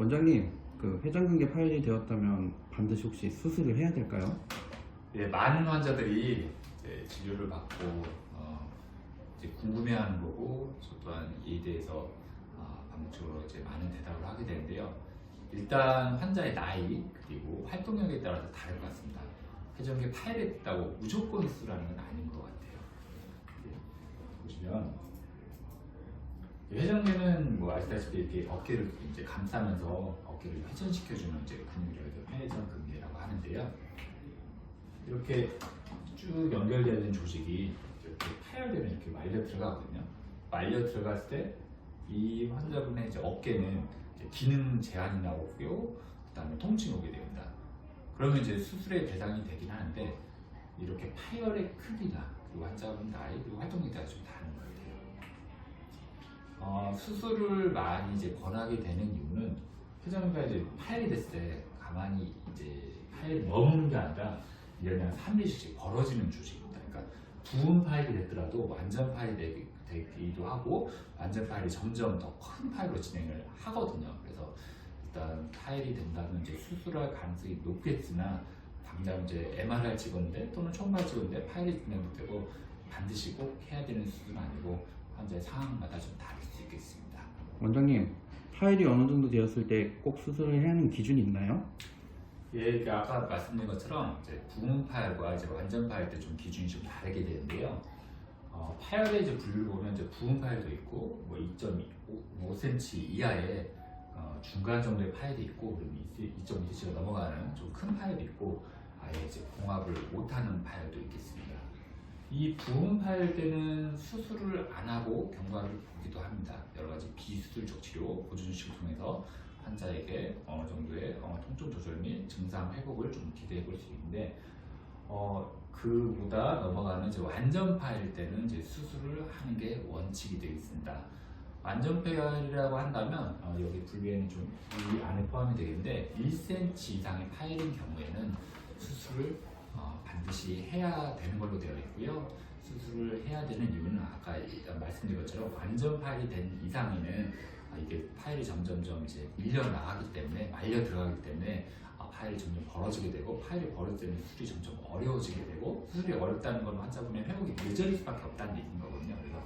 원장님, 그 회전근개 파열이 되었다면 반드시 혹시 수술을 해야 될까요? 예, 많은 환자들이 이제 진료를 받고 이제 궁금해하는 거고, 저 또한 이에 대해서 반복적으로 이제 많은 대답을 하게 되는데요. 일단 환자의 나이 그리고 활동력에 따라서 다를 것 같습니다. 회전근개 파열이 됐다고 무조건 수술하는 건 아닌 것 같아요. 보시면 회전근개는 뭐 아시다시피 이렇게 어깨를 이제 감싸면서 어깨를 회전시켜주는 이제 근육이라고 해서 회전근개라고 하는데요. 이렇게 쭉 연결되어 있는 조직이 이렇게 파열되면 이렇게 말려 들어가거든요. 말려 들어갔을 때 이 환자분의 이제 어깨는 이제 기능 제한이 나오고요. 그다음에 통증이 오게 됩니다. 그러면 이제 수술의 대상이 되긴 하는데 이렇게 파열의 크기나 그리고 환자분 나이 그리고 활동에 따라 좀 다른 것 같아요. 수술을 많이 이제 권하게 되는 이유는 회전근개가 이제 파열이 됐을 때 가만히 이제 파열이 머무는 게 아니라 이게 그냥 3미씩 벌어지는 조직입니다. 그러니까 부분 파열이 됐더라도 완전 파열이 되기도 하고 완전 파열이 점점 더 큰 파열로 진행을 하거든요. 그래서 일단 파열이 된다면 이제 수술할 가능성이 높겠으나 당장 이제 MRI 찍었는데 또는 초음파 찍었는데 파열이 진행되고 반드시 꼭 해야 되는 수술은 아니고 환자의 상황마다 좀 다를 수 있겠습니다. 원장님, 파열이 어느 정도 되었을 때 꼭 수술을 해야 하는 기준이 있나요? 예, 그러니까 아까 말씀드린 것처럼 이제 부분 파열과 이제 완전 파열 때 좀 기준이 좀 다르게 되는데요. 파열의 이제 분류를 보면 이제 부분 파열도 있고, 뭐 2.5cm 이하의 중간 정도의 파열이 있고, 그리고 2.5cm가 넘어가는 좀 큰 파열이 있고, 아예 이제 봉합을 못하는 파열도 있겠습니다. 이 부분 파열 때는 수술을 안 하고 경과를 보기도 합니다. 여러 가지 비수술적 치료, 보조주식을 통해서 환자에게 어느 정도의 통증 조절 및 증상 회복을 좀 기대해 볼 수 있는데, 그보다 넘어가는 이제 완전 파열일 때는 이제 수술을 하는 게 원칙이 되겠습니다. 완전 파열이라고 한다면 여기 분류에는 좀 이 안에 포함이 되겠는데 1cm 이상의 파열인 경우에는 수술을 반드시 해야 되는 걸로 되어 있고요. 수술을 해야 되는 이유는 아까 일단 말씀드린 것처럼 완전 파열이 된 이상에는 이게 파열이 점점점 이제 밀려 나가기 때문에 말려 들어가기 때문에 파열이 점점 벌어지게 되고 파열이 벌어질 때는 수술이 점점 어려워지게 되고 수술이 어렵다는 건 환자분의 회복이 늦어질 수밖에 없다는 얘기인 거거든요. 그래서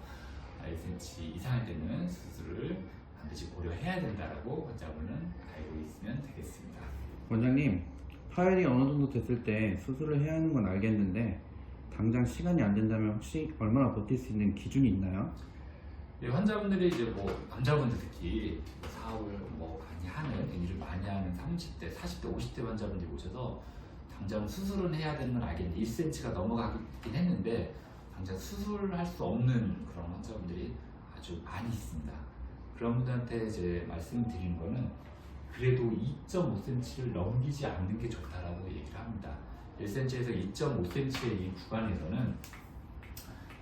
1cm 이상일 때는 수술을 반드시 고려해야 된다라고 환자분은 알고 있으면 되겠습니다. 원장님, 파열이 어느 정도 됐을 때 수술을 해야 하는 건 알겠는데 당장 시간이 안 된다면 혹시 얼마나 버틸 수 있는 기준이 있나요? 네, 환자분들이 이제 뭐 남자분들 특히 사업을 뭐 많이 하는 일을 많이 하는 30대, 40대, 50대 환자분들이 오셔서 당장 수술은 해야 되는 건 알겠는데 1cm가 넘어가긴 했는데 당장 수술을 할 수 없는 그런 환자분들이 아주 많이 있습니다. 그런 분들한테 이제 말씀드리는 거는 그래도 2.5cm를 넘기지 않는 게 좋다라고 얘기를 합니다. 1cm에서 2.5cm의 이 구간에서는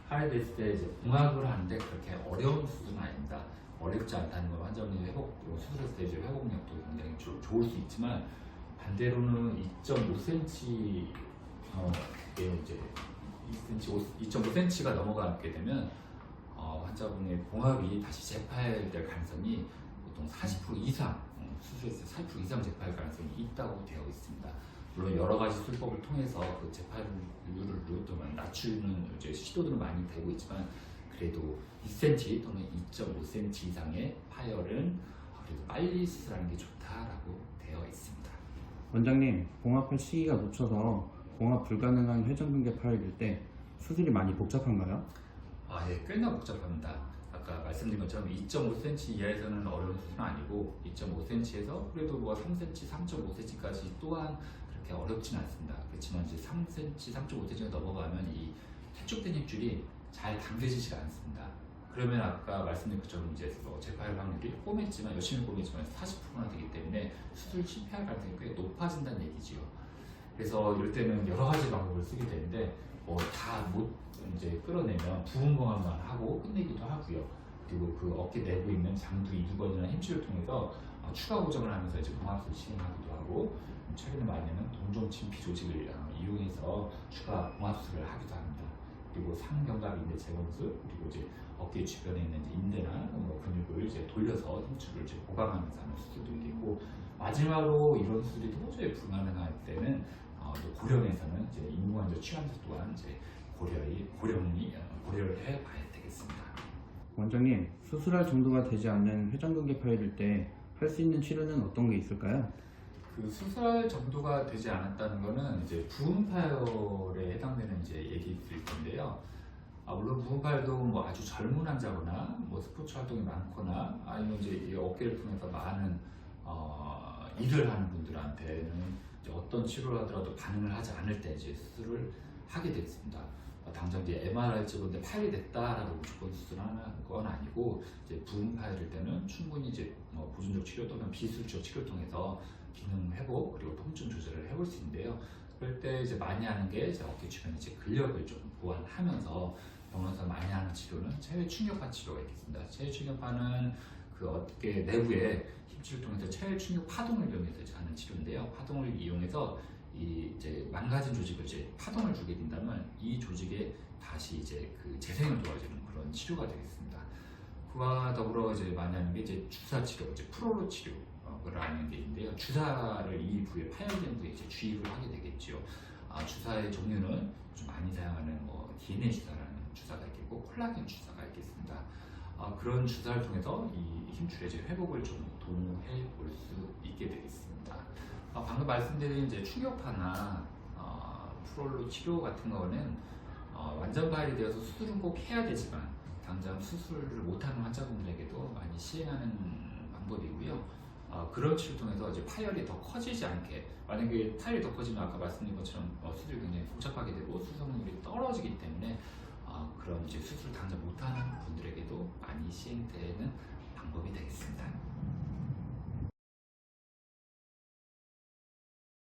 파열됐을 때 이제 봉합을 하는데 그렇게 어려운 수술은 아닙니다. 어렵지 않다는 건 환자분이 수술했을 때 이제 회복력도 굉장히 좋을 수 있지만 반대로는 2.5cm 이제 2.5cm가 넘어가게 되면 환자분의 봉합이 다시 재파열될 가능성이 보통 40% 이상 수술했을 때 40% 이상 재파열 가능성이 있다고 되어 있습니다. 물론 여러 가지 수술법을 통해서 그 재파열률을 또 낮추는 이제 시도들은 많이 되고 있지만 그래도 2cm 또는 2.5cm 이상의 파열은 그래도 빨리 수술하는 게 좋다라고 되어 있습니다. 원장님, 봉합할 시기가 놓쳐서 봉합 불가능한 회전근개 파열일 때 수술이 많이 복잡한가요? 예, 꽤나 복잡합니다. 아까 말씀드린 것처럼 2.5cm 이하에서는 어려운 수술은 아니고 2.5cm에서 그래도 뭐 3cm, 3.5cm까지 또한 그렇게 어렵진 않습니다. 그렇지만 이제 3cm, 3.5cm가 넘어가면 이 퇴축된 힘줄이 잘 당겨지지가 않습니다. 그러면 아까 말씀드린 것처럼 이제 재파열 확률이 꼼했지만 열심히 꼼했지만 40%나 되기 때문에 수술 실패할 가능성이 꽤 높아진다는 얘기지요. 그래서 이럴 때는 여러 가지 방법을 쓰게 되는데 다 못 이제 끌어내면 부분 봉합만 하고 끝내기도 하고요. 그리고 그 어깨 내부에 있는 장두 이두근이나 힘줄을 통해서 추가 고정을 하면서 이제 봉합술을 시행하기도 하고 최근에 많이는 동종 진피 조직을 이용해서 추가 봉합술을 하기도 합니다. 그리고 상경각 인대 재건술, 그리고 이제 어깨 주변에 있는 이제 인대나 뭐 근육을 이제 돌려서 힘줄을 이제 보강하면서 하는 수술도 있고, 마지막으로 이런 수술이 도저히 불가능할 때는 또 고령에서는 이제 인공관절 취환자 또한 이제 고려를 해봐야 되겠습니다. 원장님, 수술할 정도가 되지 않는 회전근개 파열일 때 할 수 있는 치료는 어떤 게 있을까요? 그 수술할 정도가 되지 않았다는 거는 이제 부분 파열에 해당되는 이제 얘기일 텐데요. 물론 부분 파열도 뭐 아주 젊은 환자거나 뭐 스포츠 활동이 많거나 아니면 이제 이 어깨를 통해서 많은 일을 하는 분들한테는 이제 어떤 치료를 하더라도 반응을 하지 않을 때 이제 수술을 하게 되겠습니다. 당장 이제 MRI 찍었는데 파열이 됐다라고 무조건 수술하는 건 아니고, 이제 부분 파열일 때는 충분히 이제 보존적 치료 또는 비술적 치료를 통해서 기능 회복 그리고 통증 조절을 해볼 수 있는데요. 그럴 때 이제 많이 하는 게 이제 어깨 주변에 이제 근력을 좀 보완하면서 병원에서 많이 하는 치료는 체외 충격파 치료가 있겠습니다. 체외 충격파는 그 어깨 내부에 힘줄을 통해서 체외 충격 파동을 이용해서 이제 하는 치료인데요. 파동을 이용해서 이 이제 망가진 조직을 이제 파동을 주게 된다면 이 조직에 다시 이제 그 재생을 도와주는 그런 치료가 되겠습니다. 그와 더불어 이제 많이 하는 게 이제 주사 치료, 이제 프로로 치료라는 게 있는데요. 주사를 이 부위에 파열된 부위에 이제 주입을 하게 되겠죠. 주사의 종류는 좀 많이 사용하는 뭐 DNA 주사라는 주사가 있겠고 콜라겐 주사가 있겠습니다. 그런 주사를 통해서 이 힘줄의 이제 회복을 좀 도모해 볼 수 있게 되겠습니다. 방금 말씀드린 이제 충격파나 프롤로 치료 같은 거는 완전 파열이 되어서 수술은 꼭 해야 되지만 당장 수술을 못하는 환자분들에게도 많이 시행하는 방법이고요. 그런 치료 통해서 이제 파열이 더 커지지 않게, 만약에 파열이 더 커지면 아까 말씀드린 것처럼 수술이 굉장히 복잡하게 되고 수성률이 떨어지기 때문에 그런 이제 수술 당장 못하는 분들에게도 많이 시행되는 방법이 되겠습니다.